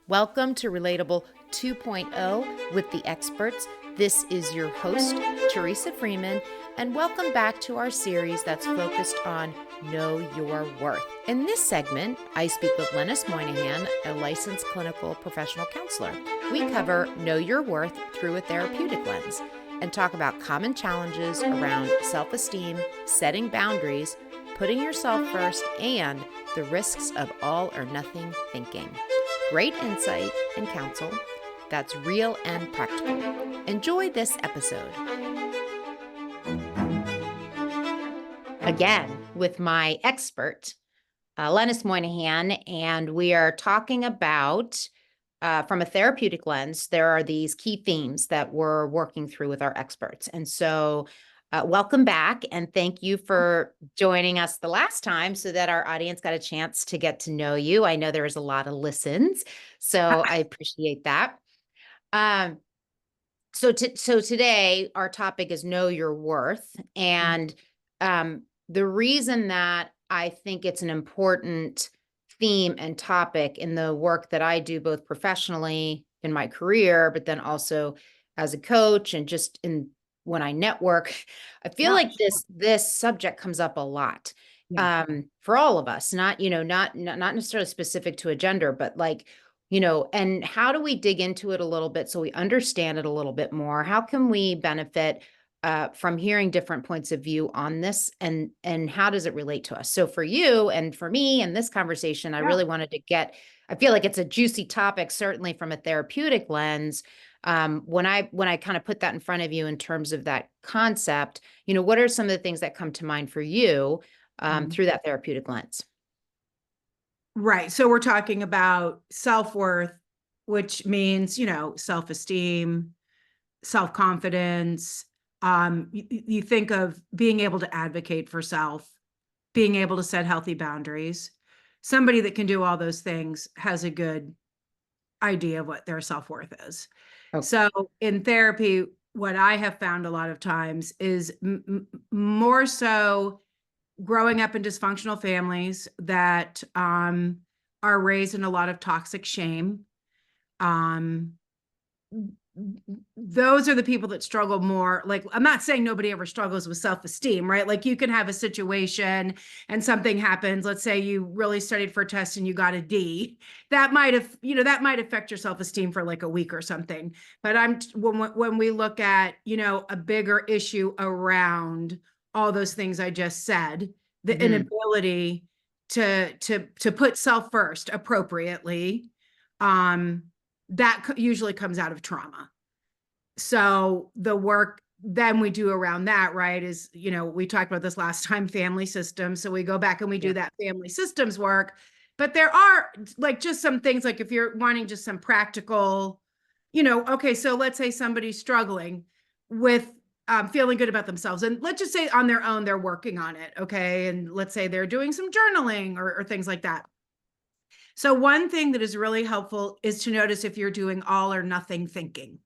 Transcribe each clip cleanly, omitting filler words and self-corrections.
Welcome to Relatable 2.0 with the experts. This is your host, Teresa Freeman, and welcome back to our series that's focused on Know Your Worth. In this segment, I speak with Lenice Moynihan, a licensed clinical professional counselor. We cover Know Your Worth through a therapeutic lens and talk about common challenges around self-esteem, setting boundaries, putting yourself first, and the risks of all or nothing thinking. Great insight and counsel that's real and practical. Enjoy this episode. Again, with my expert, Lenice Moynihan, and we are talking about, from a therapeutic lens, there are these key themes that we're working through with our experts. And so welcome back, and thank you for joining us the last time so that our audience got a chance to get to know you. I know there was a lot of listens, so I appreciate that. So today our topic is Know Your Worth, and the reason that I think it's an important theme and topic in the work that I do, both professionally in my career, but then also as a coach and just when I network, I feel like this subject comes up a lot for all of us, not necessarily specific to a gender, but and how do we dig into it a little bit so we understand it a little bit more? How can we benefit from hearing different points of view on this, and how does it relate to us? So for you and for me in this conversation, I really wanted to I feel like it's a juicy topic, certainly from a therapeutic lens. When I kind of put that in front of you in terms of that concept, what are some of the things that come to mind for you through that therapeutic lens? Right. So we're talking about self-worth, which means, self-esteem, self-confidence. You think of being able to advocate for self, being able to set healthy boundaries. Somebody that can do all those things has a good idea of what their self-worth is. Okay. So in therapy, what I have found a lot of times is more so growing up in dysfunctional families that are raised in a lot of toxic shame. Those are the people that struggle more. Like, I'm not saying nobody ever struggles with self-esteem, right? Like, you can have a situation and something happens. Let's say you really studied for a test and you got a D. That might affect your self-esteem for like a week or something. But when we look at, a bigger issue around all those things I just said, the inability to put self first appropriately, that usually comes out of trauma. So the work then we do around that, right, is, we talked about this last time, family systems. So we go back and we do that family systems work. But there are like just some things, like if you're wanting just some practical, okay, so let's say somebody's struggling with feeling good about themselves. And let's just say on their own, they're working on it. Okay. And let's say they're doing some journaling or things like that. So one thing that is really helpful is to notice if you're doing all or nothing thinking.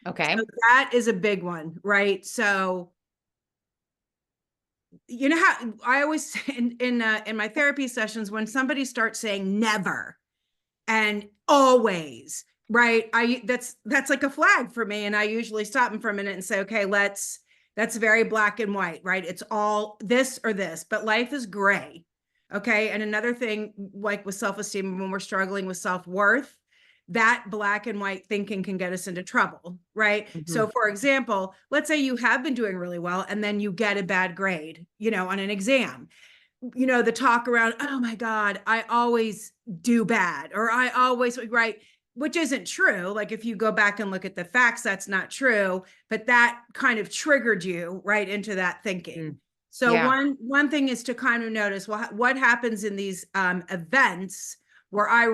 Okay. So that is a big one, right? So, how I always say in my therapy sessions, when somebody starts saying never and always, right? That's like a flag for me. And I usually stop them for a minute and say, okay, that's very black and white, right? It's all this or this, but life is gray. Okay. And another thing, like with self-esteem, when we're struggling with self-worth, that black and white thinking can get us into trouble, right? So for example, let's say you have been doing really well and then you get a bad grade, on an exam. The talk around, oh my God, I always do bad, or I always, right? Which isn't true. Like if you go back and look at the facts, that's not true, but that kind of triggered you right into that thinking. So one thing is to kind of notice, well, what happens in these events where I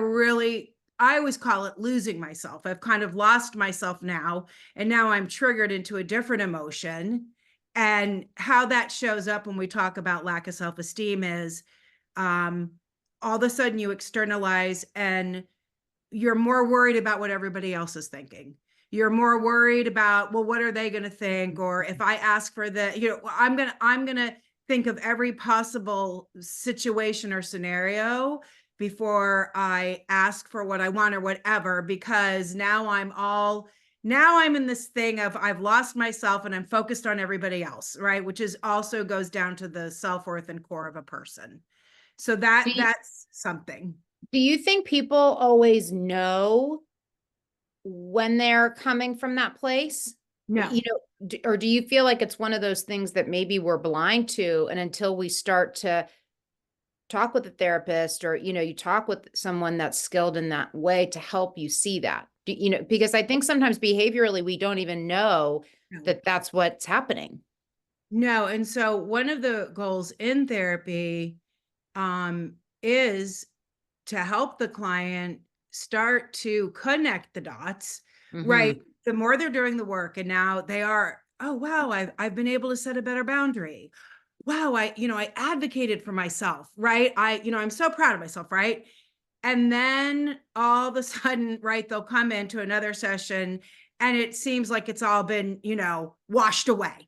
always call it losing myself. I've kind of lost myself now, and now I'm triggered into a different emotion. And how that shows up when we talk about lack of self-esteem is all of a sudden you externalize and you're more worried about what everybody else is thinking. You're more worried about, well, what are they going to think? Or if I ask for I'm going to think of every possible situation or scenario before I ask for what I want or whatever, because now I'm in this thing of I've lost myself and I'm focused on everybody else, right? Which is also goes down to the self-worth and core of a person. So Do you, that's something. do you think people always know when they're coming from that place? No. Or do you feel like it's one of those things that maybe we're blind to, and until we start to talk with a therapist, or you talk with someone that's skilled in that way to help you see that, because I think sometimes behaviorally we don't even know No. that that's what's happening. No, and so one of the goals in therapy is to help the client start to connect the dots, right? Hmm. The more they're doing the work and now they are, oh wow, I've been able to set a better boundary. Wow, I advocated for myself, right? I'm so proud of myself, right? And then all of a sudden, right, they'll come into another session and it seems like it's all been, washed away.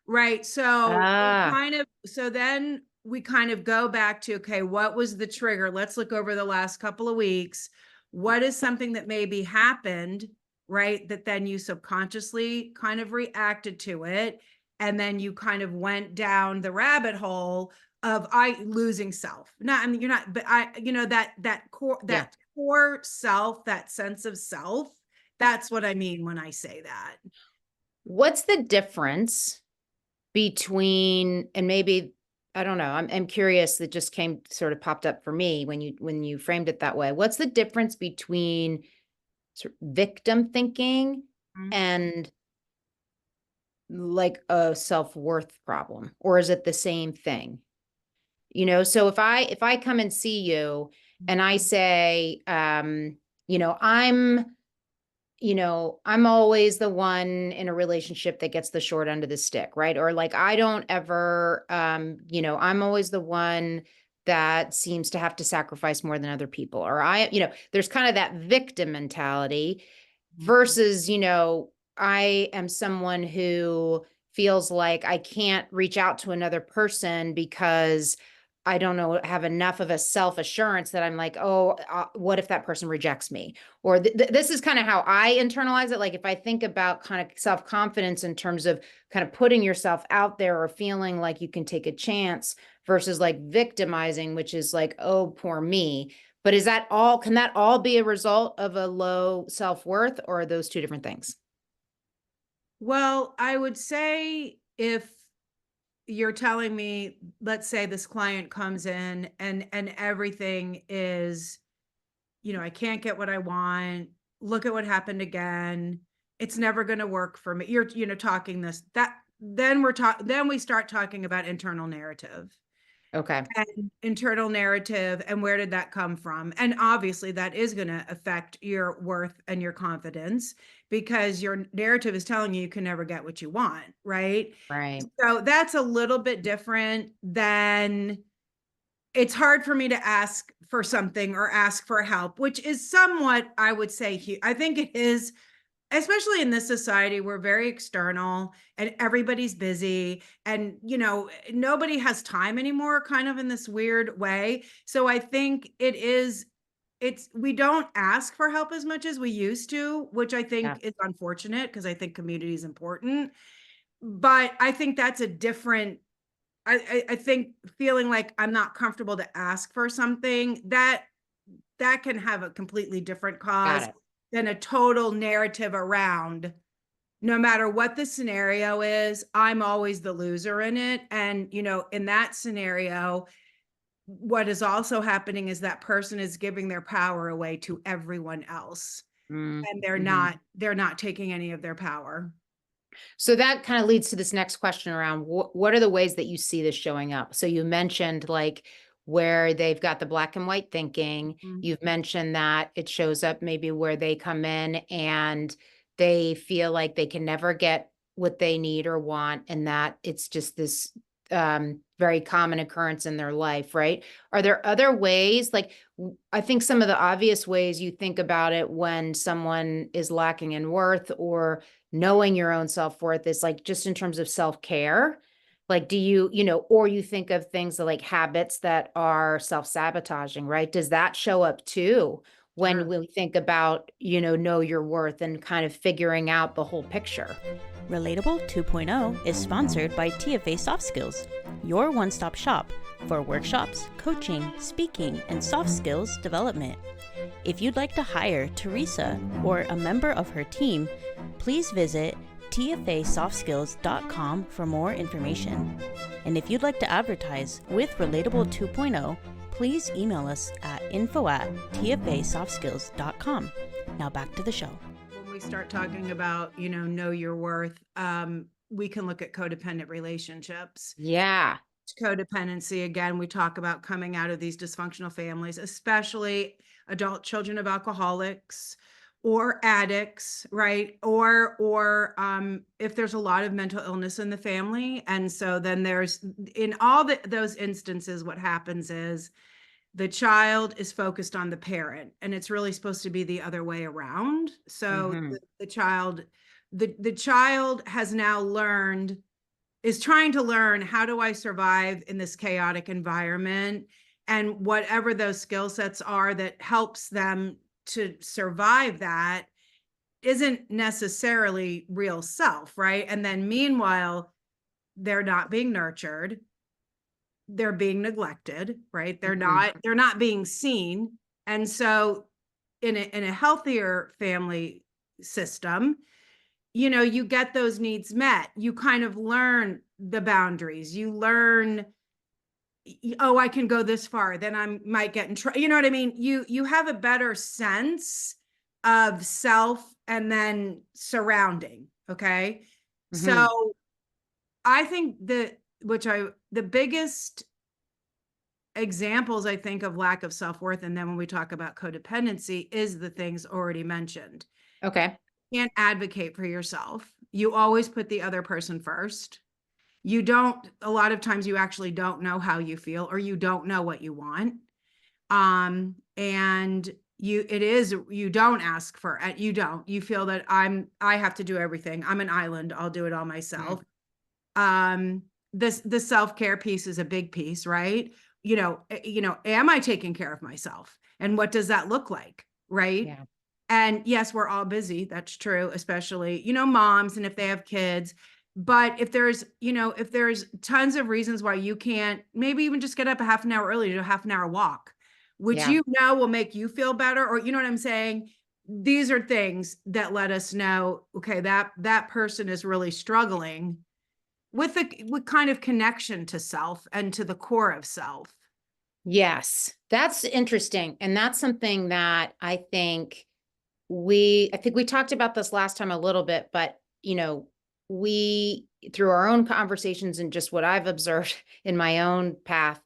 Right. Ah, So then we kind of go back to, okay, what was the trigger? Let's look over the last couple of weeks. What is something that maybe happened, right? That then you subconsciously kind of reacted to it. And then you kind of went down the rabbit hole of I losing self. Not, I mean, you're not, but yeah. that core self, that sense of self. That's what I mean when I say that. What's the difference between, and maybe, I don't know, I'm curious, that just came sort of popped up for me when you framed it that way. What's the difference between sort of victim thinking Mhm. and like a self-worth problem, or is it the same thing? So if I come and see you and I say, I'm always the one in a relationship that gets the short end of the stick, right? Or like, I don't ever, I'm always the one that seems to have to sacrifice more than other people. Or there's kind of that victim mentality versus, I am someone who feels like I can't reach out to another person because I don't know, have enough of a self assurance that I'm like, oh, what if that person rejects me? Or this is kind of how I internalize it. Like if I think about kind of self confidence in terms of kind of putting yourself out there or feeling like you can take a chance versus like victimizing, which is like, oh, poor me. But can that all be a result of a low self worth, or are those two different things? Well, I would say if you're telling me, let's say this client comes in and everything is, I can't get what I want. Look at what happened again. It's never going to work for me. You're, talking this that then we start talking about internal narrative. Okay. And internal narrative and where did that come from? And obviously that is going to affect your worth and your confidence because your narrative is telling you you can never get what you want, right? Right. So that's a little bit different than it's hard for me to ask for something or ask for help, which is somewhat, I would say, I think it is, especially in this society, we're very external and everybody's busy and nobody has time anymore, kind of in this weird way. So I think it's we don't ask for help as much as we used to, which I Yeah. think is unfortunate because I think community is important. But I think that's a different I think feeling like I'm not comfortable to ask for something that can have a completely different Got cause it. than a total narrative around no matter what the scenario is, I'm always the loser in it. And, in that scenario, what is also happening is that person is giving their power away to everyone else. And Mm-hmm. they're not taking any of their power. So that kind of leads to this next question around what are the ways that you see this showing up? So you mentioned like where they've got the black and white thinking. Mhm. You've mentioned that it shows up maybe where they come in and they feel like they can never get what they need or want, and that it's just this very common occurrence in their life, right? Are there other ways? Like, I think some of the obvious ways you think about it when someone is lacking in worth or knowing your own self-worth is like just in terms of self-care. Like, do you, or you think of things like habits that are self-sabotaging, right? Does that show up too when Sure. we think about, know your worth and kind of figuring out the whole picture? Relatable 2.0 is sponsored by TFA Soft Skills, your one stop shop for workshops, coaching, speaking, and soft skills development. If you'd like to hire Teresa or a member of her team, please visit tfasoftskills.com for more information. And if you'd like to advertise with Relatable 2.0, please email us at info@tfasoftskills.com. Now back to the show. When we start talking about, know your worth, we can look at codependent relationships. Yeah. Codependency, again, we talk about coming out of these dysfunctional families, especially adult children of alcoholics or addicts, right? Or if there's a lot of mental illness in the family. And so then there's, in all those instances, what happens is the child is focused on the parent, and it's really supposed to be the other way around. So Mhm. the child has now is trying to learn, how do I survive in this chaotic environment? And whatever those skill sets are that helps them to survive that isn't necessarily real self, right? And then meanwhile, they're not being nurtured. They're being neglected, right? Mhm. They're not being seen. And so in a healthier family system, you get those needs met. You kind of learn the boundaries. You learn, oh, I can go this far, then I might get in trouble. You know what I mean? You have a better sense of self and then surrounding. Okay. Mhm. So I think the biggest examples, I think, of lack of self-worth, and then when we talk about codependency, is the things already mentioned. Okay. Can't advocate for yourself. You always put the other person first. You don't, a lot of times you actually don't know how you feel, or you don't know what you want. And you don't ask for it. You feel that I have to do everything. I'm an island. I'll do it all Mhm. myself. The self-care piece is a big piece, right? Am I taking care of myself? And what does that look like? Right. Yeah. And yes, we're all busy. That's true, especially, moms, and if they have kids. But if there's tons of reasons why you can't, maybe even just get up a half an hour early to do a half an hour walk, which Yeah. will make you feel better, or you know what I'm saying? These are things that let us know, okay, that person is really struggling with kind of connection to self and to the core of self. Yes. That's interesting. And that's something that I think we talked about this last time a little bit, but we, through our own conversations and just what I've observed in my own path,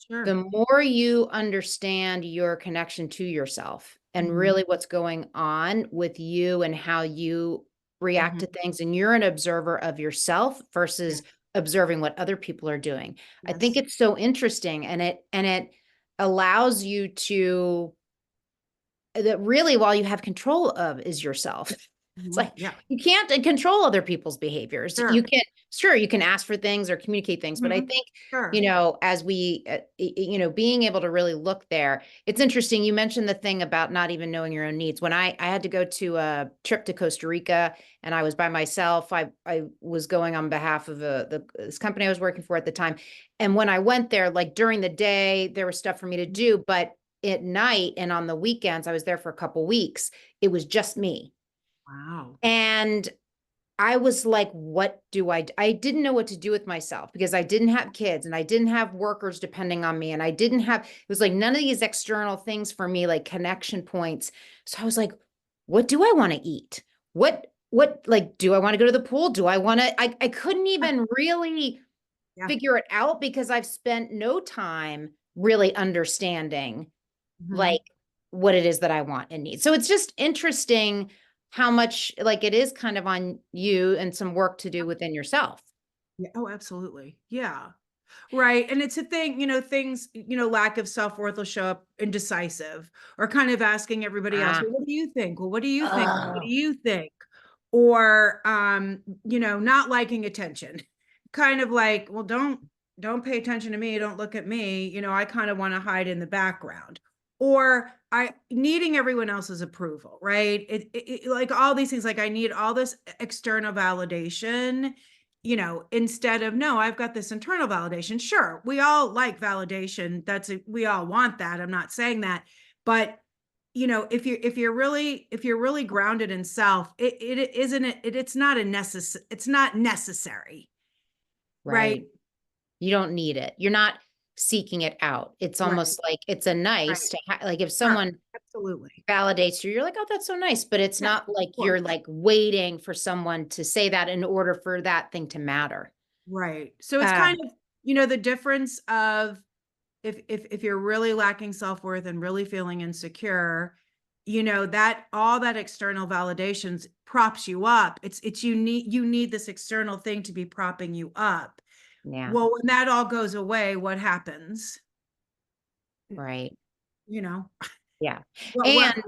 the Sure. more you understand your connection to yourself and Mhm. really what's going on with you and how you react Mhm. to things, and you're an observer of yourself Yeah. versus observing what other people are doing. I think Yes. it's so interesting, and it allows you to, that really, all you have control of is yourself. It's Mhm. like Yeah. you can't control other people's behaviors. You Sure. can, sure, you can ask for things or communicate things, but I Mhm. think, Sure. as we, being able to really look there, it's interesting. You mentioned the thing about not even knowing your own needs. When I had to go to a trip to Costa Rica and I was by myself, I was going on behalf of this company I was working for at the time. And when I went there, like during the day, there was stuff for me to do, but at night and on the weekends, I was there for a couple weeks. It was just me. Wow. And I was like, what do I didn't know what to do with myself because I didn't have kids and I didn't have workers depending on me. And I didn't have, it was like none of these external things for me, like connection points. So I was like, what do I want to eat? Like, do I want to go to the pool? Do I want to, I couldn't even really Yeah. figure it out because I've spent no time really understanding like Mhm. what it is that I want and need. So it's just interesting how much like it is kind of on you and some work to do within yourself. Yeah. Oh, absolutely. Yeah. Right. And it's a thing, things, lack of self-worth will show up indecisive, or kind of asking everybody else, Ah, well, what do you think? Well, what do you think? What do oh, you think? Or not liking attention. kind of like, well, don't pay attention to me, don't look at me, you know, I kind of want to hide in the background. Or I needing everyone else's approval, right? Like all these things, like I need all this external validation, you know, instead of, no, I've got this internal validation. Sure, we all like validation. We all want that. I'm not saying that, but you know, if you're really grounded in self, it's not it's not necessary, right? Right. You don't need it. You're not seeking it out. It's Right, almost like it's a right. nice to have, like if Sure, someone absolutely. validates you, you're like, oh, that's so nice. But it's Yeah, not of like you're course. like waiting for someone to say that in order for that thing to matter. Right. So it's Uh, kind of, you know, the difference of if you're really lacking self-worth and really feeling insecure, you know, that all that external validations props you up. It's you need this external thing to be propping you up. yeah, Well, when that all goes away, what happens? right. You know, Yeah. what And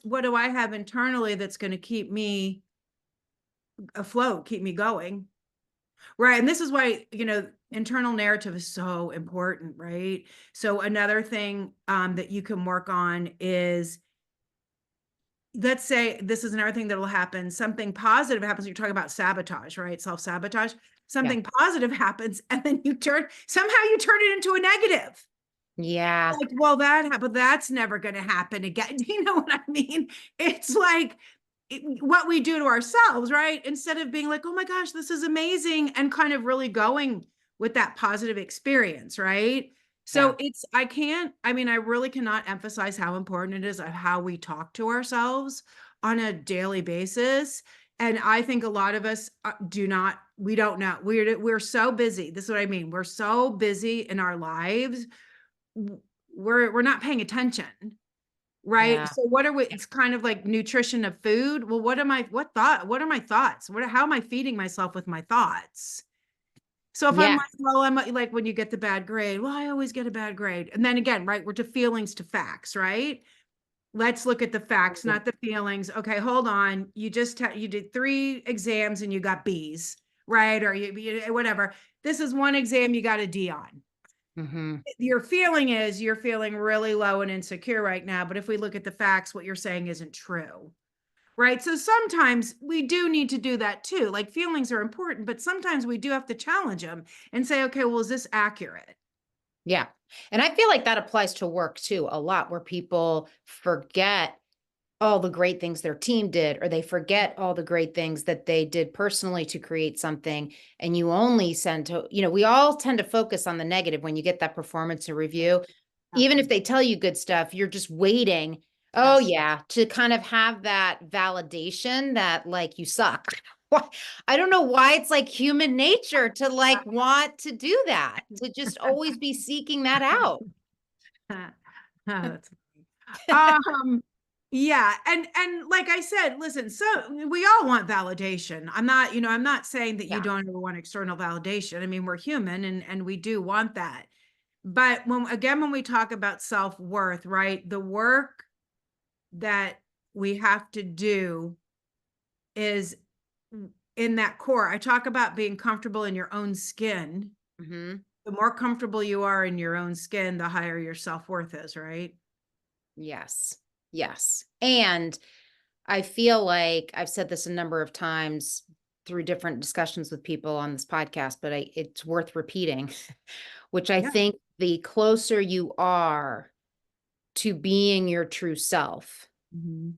what do I have internally that's going to keep me afloat, keep me going? Right. And this is why, you know, internal narrative is so important, right? So another thing that you can work on is, let's say this is another thing that will happen. Something positive happens. You're talking about sabotage, right? Self-sabotage. yeah. Something positive happens, and then somehow you turn it into a negative. Yeah. Like, well, that happened. That's never going to happen again. You know what I mean? It's like what we do to ourselves, right? Instead of being like, oh my gosh, this is amazing, and kind of really going with that positive experience, right? Yeah. So I mean, I really cannot emphasize how important it is of how we talk to ourselves on a daily basis. And I think a lot of us we don't know. We're so busy. This is what I mean. We're so busy in our lives, we're not paying attention, right? Yeah. So what are we, it's kind of like nutrition of food. Well, what are my thoughts? How am I feeding myself with my thoughts? So if I'm Yeah. like, well, I'm like, when you get the bad grade, well, I always get a bad grade. And then again, right, we're to feelings to facts, right? Let's look at the facts, not the feelings. Okay, hold on. You did 3 exams and you got B's, right? Or whatever. This is one exam you got a D on. Mm-hmm. Your feeling is you're feeling really low and insecure right now. But if we look at the facts, what you're saying isn't true. Right. So sometimes we do need to do that too. Like feelings are important, but sometimes we do have to challenge them and say, okay, well, is this accurate? Yeah. And I feel like that applies to work too, a lot where people forget all the great things their team did, or they forget all the great things that they did personally to create something. And you only send to, we all tend to focus on the negative when you get that performance review. Even if they tell you good stuff, you're just waiting. Oh, Yes. yeah, to kind of have that validation that like you suck. I don't know why it's like human nature to like want to do that, to just always be seeking that out. That's um yeah, and like I said, listen, so we all want validation. I'm not saying that you Yeah. don't ever want external validation. I mean, we're human and we do want that. But when we talk about self-worth, right? The work that we have to do is in that core. I talk about being comfortable in your own skin. Hmm. The more comfortable you are in your own skin, the higher your self-worth is, right? Yes. Yes. And I feel like I've said this a number of times through different discussions with people on this podcast, but it's worth repeating, which I Yeah. think the closer you are to being your true self, Mhm.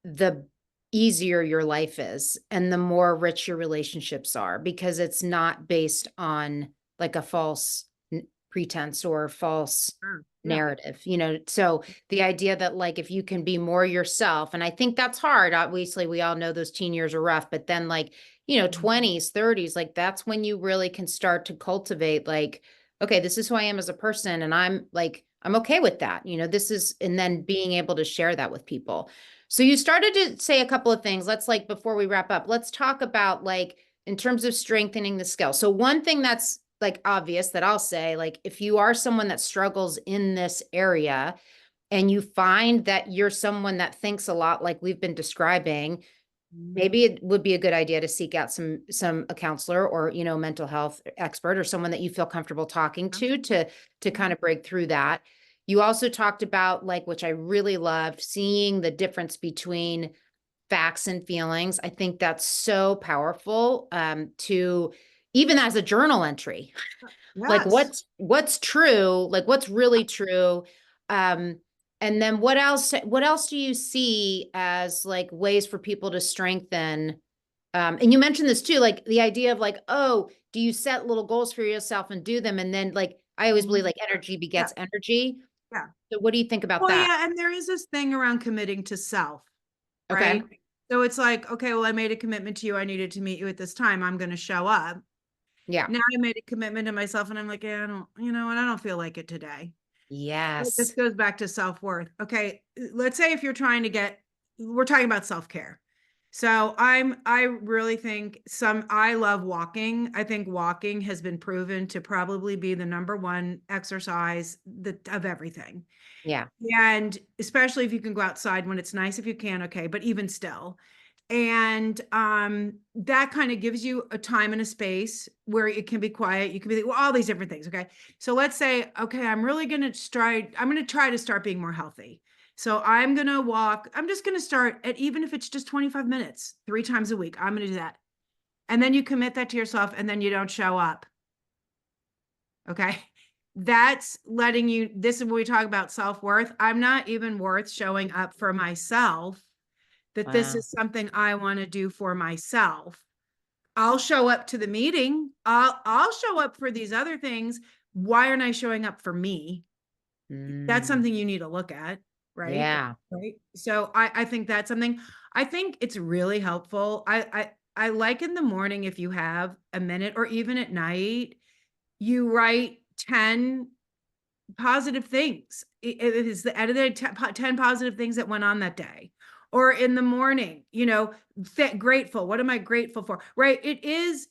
the easier your life is and the more rich your relationships are, because it's not based on like a false pretense or false Sure. Yeah. narrative, so the idea that like if you can be more yourself, and I think that's hard. Obviously we all know those teen years are rough, but then like Mhm. 20s 30s, like that's when you really can start to cultivate like, okay, this is who I am as a person, and I'm okay with that, this is, and then being able to share that with people. So you started to say a couple of things. Let's like, before we wrap up, let's talk about like in terms of strengthening the skill. So one thing that's like obvious that I'll say, like if you are someone that struggles in this area and you find that you're someone that thinks a lot like we've been describing, maybe it would be a good idea to seek out a counselor or, mental health expert or someone that you feel comfortable talking to kind of break through that. You also talked about, like, which I really loved, seeing the difference between facts and feelings. I think that's so powerful, to even as a journal entry, like Yes. what's true, like what's really true. And then what else do you see as like ways for people to strengthen? And you mentioned this too, like the idea of like, oh, do you set little goals for yourself and do them? And then, like, I always believe like energy Yeah. begets energy. Yeah. So what do you think about Well, that? yeah. And there is this thing around committing to self, Okay. right? So it's like, okay, well, I made a commitment to you. I needed to meet you at this time. I'm going to show up. Yeah. Now I made a commitment to myself and I'm like, yeah, I don't, and I don't feel like it today. This Yes. goes back to self-worth. Okay. Let's say if you're trying to we're talking about self-care. So I really think I love walking. I think walking has been proven to probably be the number one exercise of everything. Yeah. And especially if you can go outside when it's nice, if you can, okay, but even still. And that kind of gives you a time and a space where it can be quiet. You can be all these different things. Okay. So let's say, okay, I'm going to try to start being more healthy. So I'm going to walk. I'm just going to start at, even if it's just 25 minutes, 3 times a week, I'm going to do that. And then you commit that to yourself and then you don't show up. Okay. That's letting you, this is when we talk about self-worth. I'm not even worth showing up for myself, that this Wow. is something I want to do for myself. I'll show up to the meeting. I'll show up for these other things. Why aren't I showing up for me? That's something you need to look at, right? Yeah. Right. So I think that's something. I think it's really helpful. I like in the morning, if you have a minute, or even at night, you write 10 positive things. It is the edited 10 positive things that went on that day. Or in the morning, grateful. What am I grateful for? Right. It is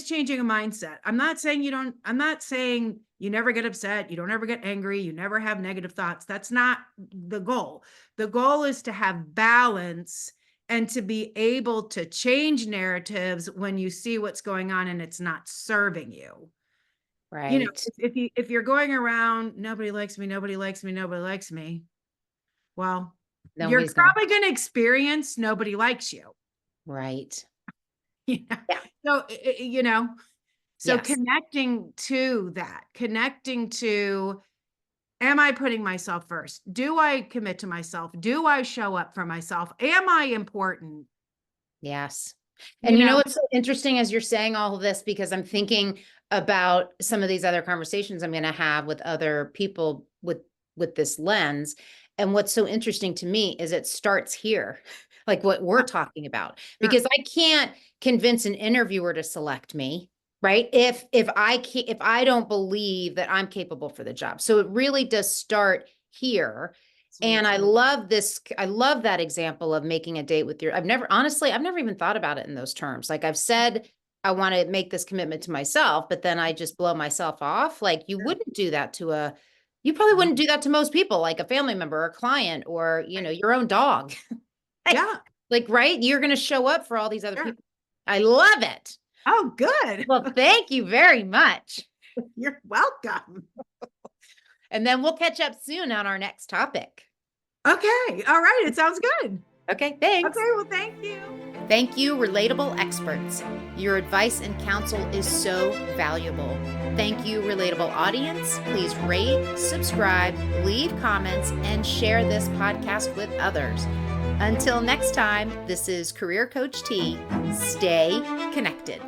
changing a mindset. I'm not saying you never get upset. You don't ever get angry. You never have negative thoughts. That's not the goal. The goal is to have balance and to be able to change narratives when you see what's going on and it's not serving you. Right. If you're going around, nobody likes me, nobody likes me, nobody likes me. Well, you're Nobody's gonna. probably going to experience nobody likes you. Right. Yeah. Yeah. So, so Yes. connecting to that, am I putting myself first? Do I commit to myself? Do I show up for myself? Am I important? Yes. You And know, it's so interesting as you're saying all of this, because I'm thinking about some of these other conversations I'm going to have with other people with this lens. And what's so interesting to me is it starts here, like what we're talking about, because I can't convince an interviewer to select me, right? If I don't believe that I'm capable for the job. So it really does start here. And I love this. I love that example of making a date with I've never even thought about it in those terms. Like I've said, I want to make this commitment to myself, but then I just blow myself off. Like you wouldn't do that you probably wouldn't do that to most people, like a family member or a client or, your own dog. yeah. Like, right. You're going to show up for all these other people. I love it. Oh, good. Well, thank you very much. You're welcome. And then we'll catch up soon on our next topic. Okay. All right. It sounds good. Okay. Thanks. Okay. Well, thank you. Thank you, relatable experts. Your advice and counsel is so valuable. Thank you, relatable audience. Please rate, subscribe, leave comments, and share this podcast with others. Until next time, this is Career Coach T. Stay connected.